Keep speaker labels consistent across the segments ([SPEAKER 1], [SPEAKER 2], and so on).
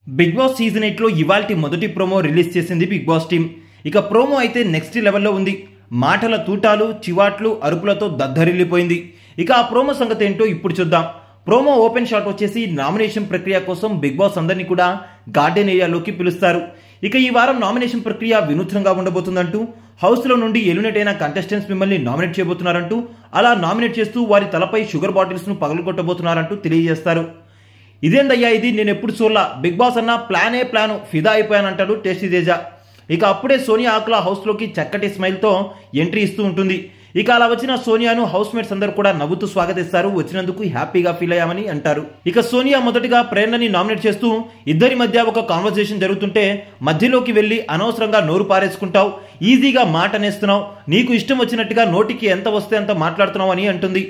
[SPEAKER 1] Big boss season 8 లో ఇవాల్టి మొదటి ప్రోమో రిలీజ్ చేసింది బిగ్ బాస్ టీం. ఇక ప్రోమో అయితే నెక్స్ట్ లెవెల్లో ఉంది. మాటల తూటాలు, చివాట్లు, అరుపులతో దద్దరిల్లిపోయింది. ఇక ఆ ప్రోమో సంగతి ఏంటో ఇప్పుడు చూద్దాం. ప్రోమో ఓపెన్ షాట్ వచ్చేసి నామినేషన్ ప్రక్రియ కోసం బిగ్ బాస్ అందరినీ కూడా గార్డెన్ ఏరియాలోకి పిలుస్తారు. ఇక ఈ వారం నామినేషన్ ప్రక్రియ వినూత్నంగా ఉండబోతుందంటూ, హౌస్లో నుండి ఎలిమినేట్ అయిన కంటెస్టెంట్స్ మిమ్మల్ని నామినేట్ చేయబోతున్నారంటూ, అలా నామినేట్ చేస్తూ వారి తలపై షుగర్ బాటిల్స్ను పగలగొట్టబోతున్నారంటూ తెలియజేస్తారు. ఇదేందయ్యా ఇది, నేను ఎప్పుడు చూడలా, బిగ్ బాస్ అన్న ప్లానే ప్లాను, ఫిదా అయిపోయానంటాడు టేస్టీ తేజ. ఇక అప్పుడే సోనియా ఆకుల హౌస్లోకి చక్కటి స్మైల్తో ఎంట్రీ ఇస్తూ ఉంటుంది. ఇక అలా వచ్చిన సోనియాను హౌస్ మేట్స్ అందరూ కూడా నవ్వుతూ స్వాగతిస్తారు. వచ్చినందుకు హ్యాపీగా ఫీల్ అయ్యామని అంటారు. ఇక సోనియా మొదటిగా ప్రేరణని నామినేట్ చేస్తూ, ఇద్దరి మధ్య ఒక కాన్వర్సేషన్ జరుగుతుంటే మధ్యలోకి వెళ్ళి అనవసరంగా నోరు పారేసుకుంటావు, ఈజీగా మాట అనేస్తున్నావు, నీకు ఇష్టం వచ్చినట్టుగా నోటికి ఎంత వస్తే అంత మాట్లాడుతున్నావు అని అంటుంది.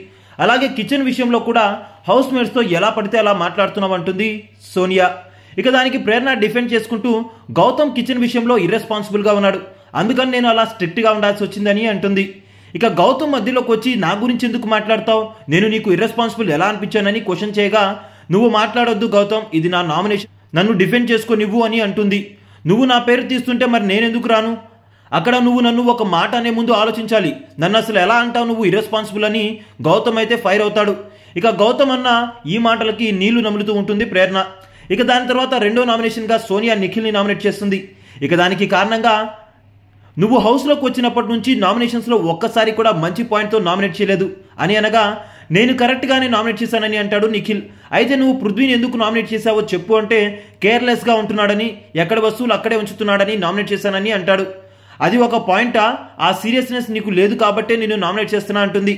[SPEAKER 1] అలాగే కిచెన్ విషయంలో కూడా హౌస్ మేట్స్తో ఎలా పడితే అలా మాట్లాడుతున్నావు అంటుంది సోనియా. ఇక దానికి ప్రేరణ డిఫెండ్ చేసుకుంటూ, గౌతమ్ కిచెన్ విషయంలో ఇర్రెస్పాన్సిబుల్గా ఉన్నాడు, అందుకని నేను అలా స్ట్రిక్ట్గా ఉండాల్సి వచ్చిందని అంటుంది. ఇక గౌతమ్ మధ్యలోకి వచ్చి నా గురించి ఎందుకు మాట్లాడతావు, నేను నీకు ఇర్రెస్పాన్సిబుల్ ఎలా అనిపించానని క్వశ్చన్ చేయగా, నువ్వు మాట్లాడొద్దు గౌతమ్, ఇది నా నామినేషన్, నన్ను డిఫెండ్ చేసుకోనివ్వు అని అంటుంది. నువ్వు నా పేరు తీస్తుంటే మరి నేనెందుకు రాను, అక్కడ నువ్వు నన్ను ఒక మాట అనే ముందు ఆలోచించాలి, నన్ను అసలు ఎలా అంటావు నువ్వు ఇర్రెస్పాన్సిబుల్ అని గౌతమ్ అయితే ఫైర్ అవుతాడు. ఇక గౌతమ్ అన్న ఈ మాటలకి నీళ్లు నములుతూ ఉంటుంది ప్రేరణ. ఇక దాని తర్వాత రెండో నామినేషన్గా సోనియా నిఖిల్ని నామినేట్ చేస్తుంది. ఇక దానికి కారణంగా, నువ్వు హౌస్లోకి వచ్చినప్పటి నుంచి నామినేషన్స్లో ఒక్కసారి కూడా మంచి పాయింట్తో నామినేట్ చేయలేదు అని అనగా, నేను కరెక్ట్గానే నామినేట్ చేశానని అంటాడు నిఖిల్. అయితే నువ్వు పృథ్వీని ఎందుకు నామినేట్ చేశావో చెప్పు అంటే, కేర్లెస్గా ఉంటున్నాడని, ఎక్కడ వస్తువులు అక్కడే ఉంచుతున్నాడని నామినేట్ చేశానని అంటాడు. అది ఒక పాయింటా, ఆ సీరియస్నెస్ నీకు లేదు కాబట్టే నేను నామినేట్ చేస్తున్నా అంటుంది.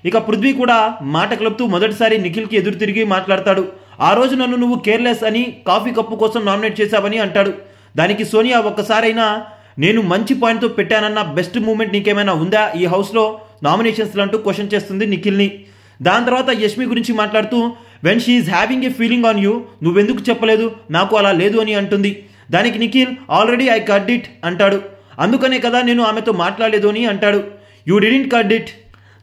[SPEAKER 1] ఇక పృథ్వీ కూడా మాట కలుపుతూ మొదటిసారి నిఖిల్కి ఎదురు తిరిగి మాట్లాడతాడు. ఆ రోజు నన్ను నువ్వు కేర్లెస్ అని కాఫీ కప్పు కోసం నామినేట్ చేశావని అంటాడు. దానికి సోనియా ఒక్కసారైనా నేను మంచి పాయింట్తో పెట్టానన్న బెస్ట్ మూమెంట్ నీకేమైనా ఉందా ఈ హౌస్లో నామినేషన్స్లో అంటూ క్వశ్చన్ చేస్తుంది నిఖిల్ని. దాని తర్వాత యష్మి గురించి మాట్లాడుతూ, when she is having a feeling on you, నువ్వెందుకు చెప్పలేదు, నాకు అలా లేదు అని అంటుంది. దానికి Nikhil already I cut it అంటాడు. అందుకనే కదా నేను ఆమెతో మాట్లాడలేదు అని అంటాడు. యూ డిడెంట్ కట్ ఇట్,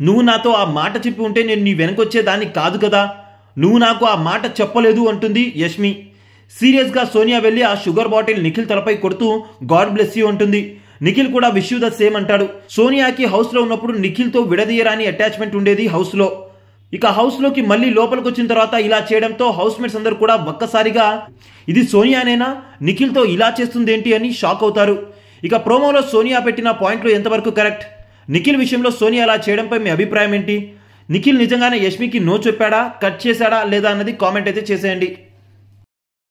[SPEAKER 1] నువ్వు నాతో ఆ మాట చెప్పి ఉంటే నేను నీ వెనకొచ్చేదాన్ని కాదు కదా, నువ్వు నాకు ఆ మాట చెప్పలేదు అంటుంది యష్మి. సీరియస్గా సోనియా వెళ్ళి ఆ షుగర్ బాటిల్ నిఖిల్ తలపై కొడుతూ గాడ్ బ్లెస్ యూ అంటుంది. నిఖిల్ కూడా విష్ యూ ద సేమ్ అంటాడు. సోనియాకి హౌస్లో ఉన్నప్పుడు నిఖిల్తో విడదీయరాని అటాచ్మెంట్ ఉండేది హౌస్లో. ఇక హౌస్లోకి మళ్ళీ లోపలికి వచ్చిన తర్వాత ఇలా చేయడంతో హౌస్ మేట్స్ అందరూ కూడా ఒక్కసారిగా, ఇది సోనియానేనా, నిఖిల్తో ఇలా చేస్తుంది ఏంటి అని షాక్ అవుతారు. ఇక ప్రోమోలో సోనియా పెట్టిన పాయింట్లు ఎంతవరకు కరెక్ట్, నిఖిల్ విషయంలో సోనియా అలా చేయడంపై మీ అభిప్రాయం ఏంటి, నిఖిల్ నిజంగానే యష్మికి నో చెప్పాడా, కట్ చేశాడా లేదా అన్నది కామెంట్ అయితే చేసేయండి.